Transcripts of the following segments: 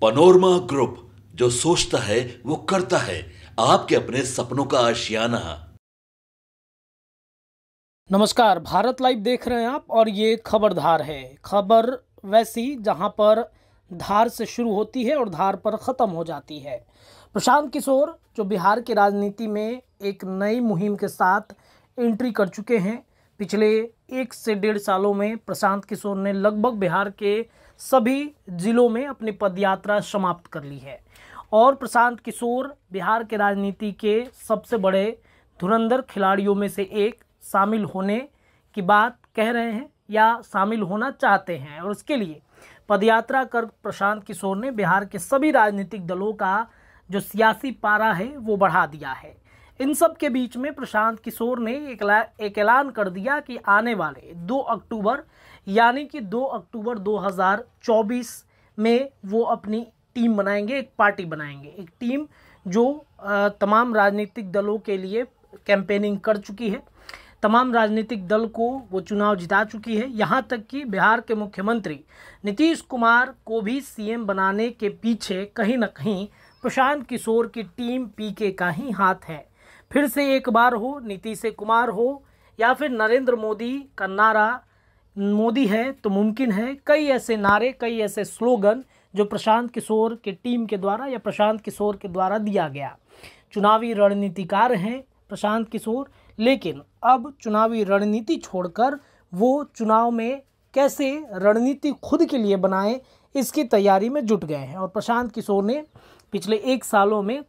Panorama group, जो सोचता है वो करता है। आपके अपने सपनों का आशियाना। नमस्कार, भारत लाइव देख रहे हैं आप और ये खबरधार है। खबर वैसी जहां पर धार से शुरू होती है और धार पर ख़त्म हो जाती है। प्रशांत किशोर जो बिहार की राजनीति में एक नई मुहिम के साथ एंट्री कर चुके हैं। पिछले 1 से 1.5 सालों में प्रशांत किशोर ने लगभग बिहार के सभी जिलों में अपनी पदयात्रा समाप्त कर ली है और प्रशांत किशोर बिहार के राजनीति के सबसे बड़े धुरंधर खिलाड़ियों में से एक शामिल होने की बात कह रहे हैं या शामिल होना चाहते हैं। और उसके लिए पदयात्रा कर प्रशांत किशोर ने बिहार के सभी राजनीतिक दलों का जो सियासी पारा है वो बढ़ा दिया है। इन सब के बीच में प्रशांत किशोर ने एक ऐलान कर दिया कि आने वाले 2 अक्टूबर यानी कि 2 अक्टूबर 2024 में वो अपनी टीम बनाएंगे, एक पार्टी बनाएंगे, एक टीम जो तमाम राजनीतिक दलों के लिए कैंपेनिंग कर चुकी है। तमाम राजनीतिक दल को वो चुनाव जिता चुकी है। यहाँ तक कि बिहार के मुख्यमंत्री नीतीश कुमार को भी सीएम बनाने के पीछे कहीं ना कहीं प्रशांत किशोर की टीम पीके का ही हाथ है। फिर से एक बार हो नीतीश कुमार हो या फिर नरेंद्र मोदी का नारा मोदी है तो मुमकिन है, कई ऐसे नारे, कई ऐसे स्लोगन जो प्रशांत किशोर के टीम के द्वारा या प्रशांत किशोर के द्वारा दिया गया। चुनावी रणनीतिकार हैं प्रशांत किशोर, लेकिन अब चुनावी रणनीति छोड़कर वो चुनाव में कैसे रणनीति खुद के लिए बनाएं इसकी तैयारी में जुट गए हैं। और प्रशांत किशोर ने पिछले 1 सालों में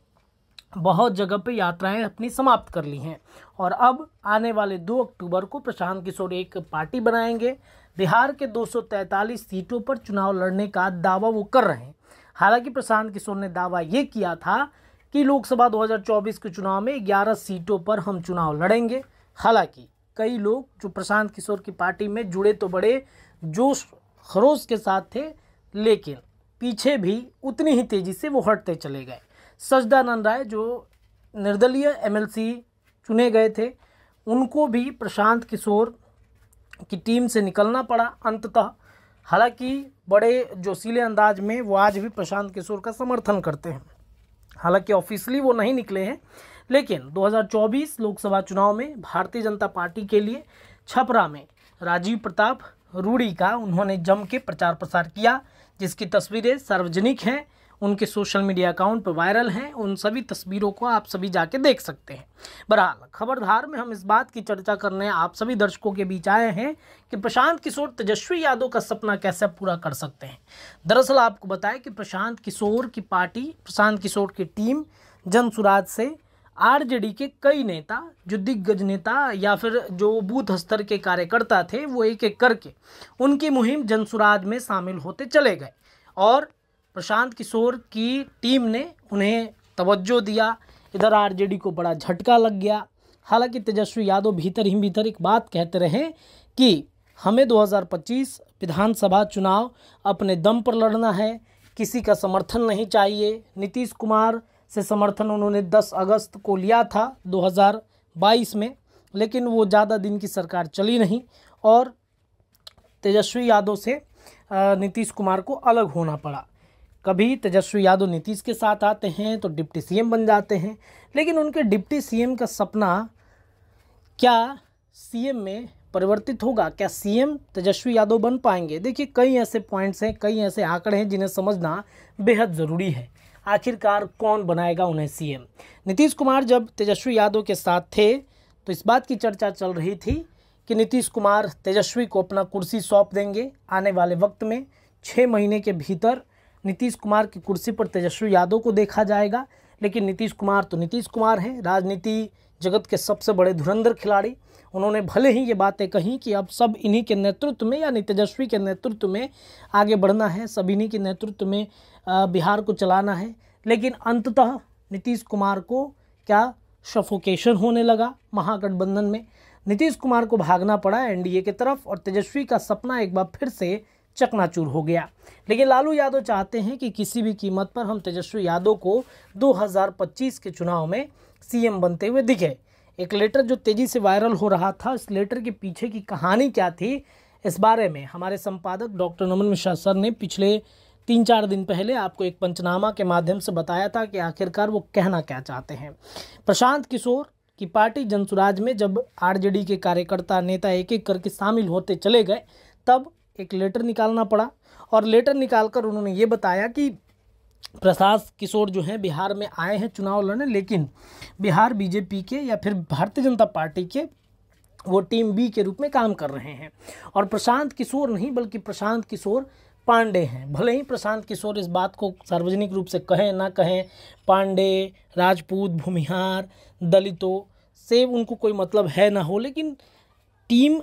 बहुत जगह पे यात्राएं अपनी समाप्त कर ली हैं और अब आने वाले 2 अक्टूबर को प्रशांत किशोर एक पार्टी बनाएंगे। बिहार के 243 सीटों पर चुनाव लड़ने का दावा वो कर रहे हैं। हालांकि प्रशांत किशोर ने दावा ये किया था कि लोकसभा 2024 के चुनाव में 11 सीटों पर हम चुनाव लड़ेंगे। हालांकि कई लोग जो प्रशांत किशोर की पार्टी में जुड़े तो बड़े जोश खरोश के साथ थे, लेकिन पीछे भी उतनी ही तेज़ी से वो हटते चले गए। सजदानंद राय जो निर्दलीय एमएलसी चुने गए थे, उनको भी प्रशांत किशोर की टीम से निकलना पड़ा अंततः। हालांकि बड़े जोशीले अंदाज में वो आज भी प्रशांत किशोर का समर्थन करते हैं। हालांकि ऑफिशियली वो नहीं निकले हैं, लेकिन 2024 लोकसभा चुनाव में भारतीय जनता पार्टी के लिए छपरा में राजीव प्रताप रूडी का उन्होंने जम के प्रचार प्रसार किया, जिसकी तस्वीरें सार्वजनिक हैं, उनके सोशल मीडिया अकाउंट पर वायरल हैं। उन सभी तस्वीरों को आप सभी जाके देख सकते हैं। बहरहाल खबरधार में हम इस बात की चर्चा करने आप सभी दर्शकों के बीच आए हैं कि प्रशांत किशोर तेजस्वी यादव का सपना कैसे पूरा कर सकते हैं। दरअसल आपको बताएं कि प्रशांत किशोर की पार्टी, प्रशांत किशोर की टीम जनसुराज से आरजेडी के कई नेता, जो दिग्गज नेता या फिर जो बूथ स्तर के कार्यकर्ता थे, वो एक एक करके उनकी मुहिम जनसुराज में शामिल होते चले गए और प्रशांत किशोर की टीम ने उन्हें तवज्जो दिया। इधर आरजेडी को बड़ा झटका लग गया। हालांकि तेजस्वी यादव भीतर ही भीतर एक बात कहते रहे कि हमें 2025 विधानसभा चुनाव अपने दम पर लड़ना है, किसी का समर्थन नहीं चाहिए। नीतीश कुमार से समर्थन उन्होंने 10 अगस्त को लिया था 2022 में, लेकिन वो ज़्यादा दिन की सरकार चली नहीं और तेजस्वी यादव से नीतीश कुमार को अलग होना पड़ा। कभी तेजस्वी यादव नीतीश के साथ आते हैं तो डिप्टी सीएम बन जाते हैं, लेकिन उनके डिप्टी सीएम का सपना क्या सीएम में परिवर्तित होगा? क्या सीएम तेजस्वी यादव बन पाएंगे? देखिए, कई ऐसे पॉइंट्स हैं, कई ऐसे आंकड़े हैं जिन्हें समझना बेहद ज़रूरी है। आखिरकार कौन बनाएगा उन्हें सीएम? नीतीश कुमार जब तेजस्वी यादव के साथ थे तो इस बात की चर्चा चल रही थी कि नीतीश कुमार तेजस्वी को अपना कुर्सी सौंप देंगे। आने वाले वक्त में 6 महीने के भीतर नीतीश कुमार की कुर्सी पर तेजस्वी यादव को देखा जाएगा। लेकिन नीतीश कुमार तो नीतीश कुमार हैं, राजनीति जगत के सबसे बड़े धुरंधर खिलाड़ी। उन्होंने भले ही ये बातें कही कि अब सब इन्हीं के नेतृत्व में यानी तेजस्वी के नेतृत्व में आगे बढ़ना है, सब इन्हीं के नेतृत्व में बिहार को चलाना है, लेकिन अंततः नीतीश कुमार को क्या सफोकेशन होने लगा महागठबंधन में। नीतीश कुमार को भागना पड़ा एनडीए की तरफ और तेजस्वी का सपना एक बार फिर से चकनाचूर हो गया। लेकिन लालू यादव चाहते हैं कि किसी भी कीमत पर हम तेजस्वी यादव को 2025 के चुनाव में सीएम बनते हुए दिखे। एक लेटर जो तेज़ी से वायरल हो रहा था, इस लेटर के पीछे की कहानी क्या थी, इस बारे में हमारे संपादक डॉक्टर नमन मिश्रा सर ने पिछले 3-4 दिन पहले आपको एक पंचनामा के माध्यम से बताया था कि आखिरकार वो कहना क्या चाहते हैं। प्रशांत किशोर की पार्टी जनसुराज में जब आरजेडी के कार्यकर्ता नेता एक एक करके शामिल होते चले गए, तब एक लेटर निकालना पड़ा और लेटर निकालकर उन्होंने ये बताया कि प्रशांत किशोर जो हैं बिहार में आए हैं चुनाव लड़ने, लेकिन बिहार बीजेपी के या फिर भारतीय जनता पार्टी के वो टीम बी के रूप में काम कर रहे हैं और प्रशांत किशोर नहीं बल्कि प्रशांत किशोर पांडे हैं। भले ही प्रशांत किशोर इस बात को सार्वजनिक रूप से कहें ना कहें, पांडे, राजपूत, भूमिहार, दलितों से उनको कोई मतलब है ना हो, लेकिन टीम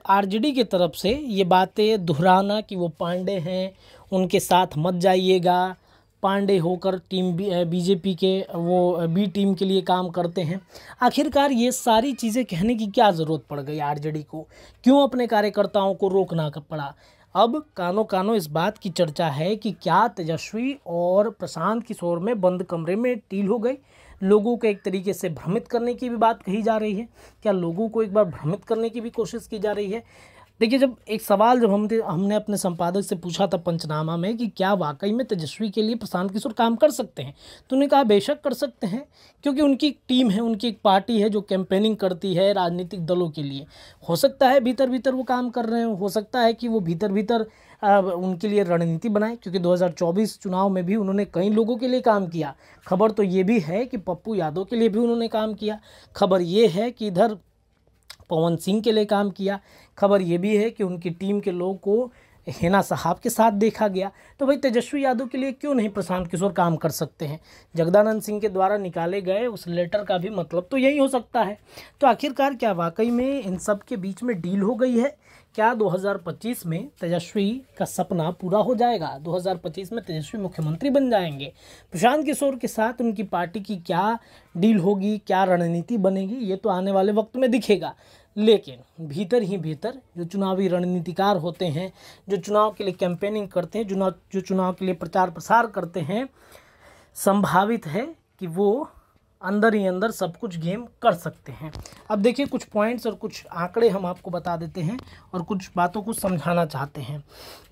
आरजेडी की तरफ से ये बातें दोहराना कि वो पांडे हैं, उनके साथ मत जाइएगा, पांडे होकर टीम बीजेपी के वो बी टीम के लिए काम करते हैं। आखिरकार ये सारी चीज़ें कहने की क्या ज़रूरत पड़ गई आरजेडी को? क्यों अपने कार्यकर्ताओं को रोकना पड़ा? अब कानो कानो इस बात की चर्चा है कि क्या तेजस्वी और प्रशांत किशोर में बंद कमरे में डील हो गई? लोगों को एक तरीके से भ्रमित करने की भी बात कही जा रही है। क्या लोगों को एक बार भ्रमित करने की भी कोशिश की जा रही है? देखिए, जब एक सवाल जब हमने अपने संपादक से पूछा था पंचनामा में कि क्या वाकई में तेजस्वी के लिए प्रशांत किशोर काम कर सकते हैं, तो उन्होंने कहा बेशक कर सकते हैं, क्योंकि उनकी एक टीम है, उनकी एक पार्टी है जो कैंपेनिंग करती है राजनीतिक दलों के लिए। हो सकता है भीतर भीतर वो काम कर रहे हो सकता है कि वो भीतर भीतर उनके लिए रणनीति बनाए, क्योंकि 2024 चुनाव में भी उन्होंने कई लोगों के लिए काम किया। खबर तो ये भी है कि पप्पू यादव के लिए भी उन्होंने काम किया। खबर ये है कि इधर पवन सिंह के लिए काम किया। खबर ये भी है कि उनकी टीम के लोगों को हिना साहब के साथ देखा गया। तो भाई तेजस्वी यादव के लिए क्यों नहीं प्रशांत किशोर काम कर सकते हैं? जगदानंद सिंह के द्वारा निकाले गए उस लेटर का भी मतलब तो यही हो सकता है। तो आखिरकार क्या वाकई में इन सब के बीच में डील हो गई है? क्या 2025 में तेजस्वी का सपना पूरा हो जाएगा? 2025 में तेजस्वी मुख्यमंत्री बन जाएंगे? प्रशांत किशोर के साथ उनकी पार्टी की क्या डील होगी, क्या रणनीति बनेगी, ये तो आने वाले वक्त में दिखेगा। लेकिन भीतर ही भीतर जो चुनावी रणनीतिकार होते हैं, जो चुनाव के लिए कैंपेनिंग करते हैं, जो चुनाव के लिए प्रचार प्रसार करते हैं, संभावित है कि वो अंदर ही अंदर सब कुछ गेम कर सकते हैं। अब देखिए, कुछ पॉइंट्स और कुछ आंकड़े हम आपको बता देते हैं और कुछ बातों को समझाना चाहते हैं।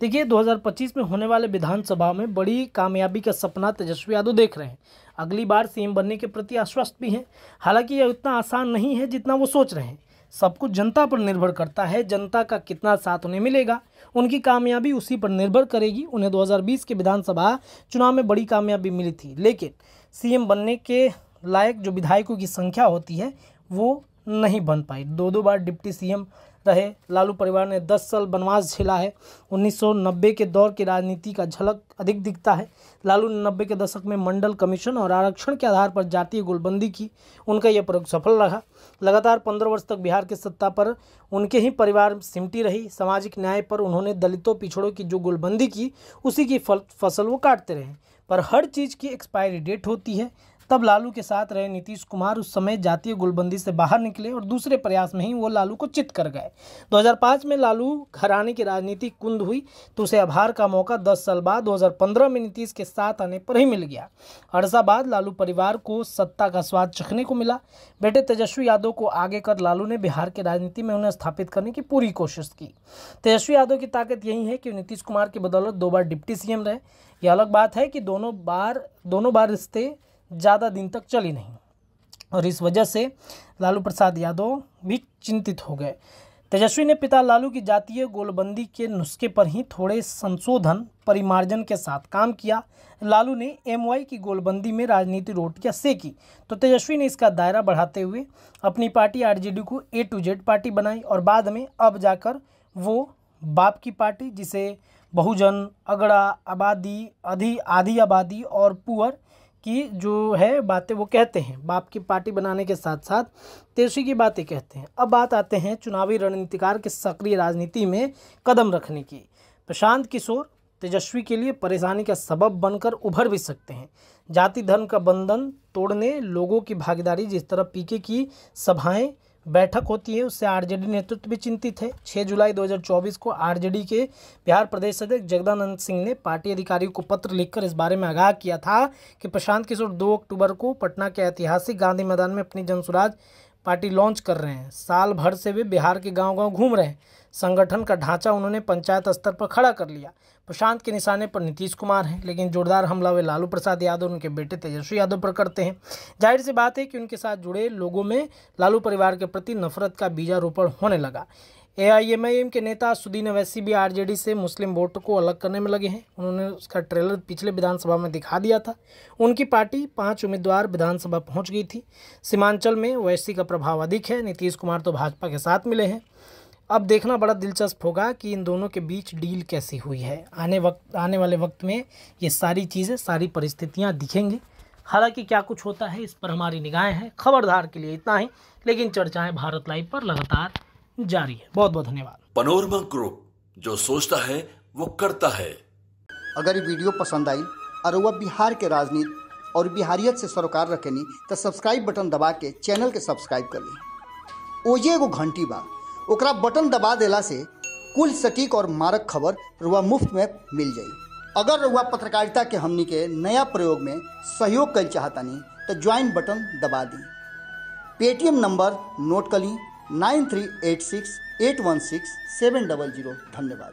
देखिए, 2025 में होने वाले विधानसभा में बड़ी कामयाबी का सपना तेजस्वी यादव देख रहे हैं। अगली बार सीएम बनने के प्रति आश्वस्त भी हैं। हालांकि यह उतना आसान नहीं है जितना वो सोच रहे हैं। सब कुछ जनता पर निर्भर करता है। जनता का कितना साथ उन्हें मिलेगा, उनकी कामयाबी उसी पर निर्भर करेगी। उन्हें 2020 के विधानसभा चुनाव में बड़ी कामयाबी मिली थी, लेकिन सीएम बनने के लायक जो विधायकों की संख्या होती है वो नहीं बन पाई। 2 बार डिप्टी सीएम रहे। लालू परिवार ने 10 साल वनवास झेला है। 1990 के दौर की राजनीति का झलक अधिक दिखता है। लालू ने 90 के दशक में मंडल कमीशन और आरक्षण के आधार पर जातीय गोलबंदी की। उनका यह प्रयोग सफल रहा। लगातार 15 वर्ष तक बिहार की सत्ता पर उनके ही परिवार सिमटी रही। सामाजिक न्याय पर उन्होंने दलितों पिछड़ों की जो गोलबंदी की, उसी की फसल वो काटते रहे। पर हर चीज़ की एक्सपायरी डेट होती है। तब लालू के साथ रहे नीतीश कुमार उस समय जातीय गोलबंदी से बाहर निकले और दूसरे प्रयास में ही वो लालू को चित कर गए। 2005 में लालू घराने की राजनीति कुंद हुई तो उसे आभार का मौका 10 साल बाद 2015 में नीतीश के साथ आने पर ही मिल गया। अरसा बाद लालू परिवार को सत्ता का स्वाद चखने को मिला। बेटे तेजस्वी यादव को आगे कर लालू ने बिहार की राजनीति में उन्हें स्थापित करने की पूरी कोशिश की। तेजस्वी यादव की ताकत यही है कि नीतीश कुमार की बदौलत 2 बार डिप्टी सीएम रहे। यह अलग बात है कि दोनों बार रिश्ते ज़्यादा दिन तक चली नहीं और इस वजह से लालू प्रसाद यादव भी चिंतित हो गए। तेजस्वी ने पिता लालू की जातीय गोलबंदी के नुस्खे पर ही थोड़े संशोधन परिमार्जन के साथ काम किया। लालू ने एमवाई की गोलबंदी में राजनीति रोटियां सेकी तो तेजस्वी ने इसका दायरा बढ़ाते हुए अपनी पार्टी आरजेडी को A to Z पार्टी बनाई और बाद में अब जाकर वो बाप की पार्टी, जिसे बहुजन, अगड़ा, आबादी, आधी आबादी और पुअर की जो है बातें वो कहते हैं। बाप की पार्टी बनाने के साथ साथ तेजस्वी की बातें कहते हैं। अब बात आते हैं चुनावी रणनीतिकार के सक्रिय राजनीति में कदम रखने की। प्रशांत किशोर तेजस्वी के लिए परेशानी का सबब बनकर उभर भी सकते हैं। जाति धर्म का बंधन तोड़ने, लोगों की भागीदारी, जिस तरह पीके की सभाएं बैठक होती है उससे आरजेडी नेतृत्व भी चिंतित है। 6 जुलाई 2024 को आरजेडी के बिहार प्रदेश अध्यक्ष जगदानंद सिंह ने पार्टी अधिकारियों को पत्र लिखकर इस बारे में आगाह किया था कि प्रशांत किशोर 2 अक्टूबर को पटना के ऐतिहासिक गांधी मैदान में अपनी जनसुराज पार्टी लॉन्च कर रहे हैं। साल भर से वे बिहार के गांव-गांव घूम रहे हैं। संगठन का ढांचा उन्होंने पंचायत स्तर पर खड़ा कर लिया। प्रशांत के निशाने पर नीतीश कुमार हैं, लेकिन जोरदार हमला वे लालू प्रसाद यादव उनके बेटे तेजस्वी यादव पर करते हैं। जाहिर सी बात है कि उनके साथ जुड़े लोगों में लालू परिवार के प्रति नफरत का बीजारोपण होने लगा। एआईएमआईएम के नेता असदुद्दीन ओवैसी भी आरजेडी से मुस्लिम वोट को अलग करने में लगे हैं। उन्होंने उसका ट्रेलर पिछले विधानसभा में दिखा दिया था। उनकी पार्टी 5 उम्मीदवार विधानसभा पहुंच गई थी। सीमांचल में ओवैसी का प्रभाव अधिक है। नीतीश कुमार तो भाजपा के साथ मिले हैं। अब देखना बड़ा दिलचस्प होगा कि इन दोनों के बीच डील कैसी हुई है। आने वाले वक्त में ये सारी चीज़ें, सारी परिस्थितियाँ दिखेंगी। हालांकि क्या कुछ होता है इस पर हमारी निगाहें हैं। खबरदार के लिए इतना ही, लेकिन चर्चाएं भारत लाइव पर लगातार जारी है। बहुत बहुत धन्यवाद। पनोरमा ग्रुप, जो सोचता है वो करता है। अगर ये वीडियो पसंद आई और वह बिहार के राजनीति और बिहारियत से सरोकार रखेनी तो सब्सक्राइब बटन दबा के चैनल के सब्सक्राइब कर ली। ओजे एगो घंटी बा, ओकरा बटन दबा देला से कुल सटीक और मारक खबर रुआ मुफ्त में मिल जाई। अगर रुआ पत्रकारिता के हमनी के नया प्रयोग में सहयोग कर चाहतानी तो ज्वाइन बटन दबा दी। पेटीएम नंबर नोट कर ली 9386816700। धन्यवाद।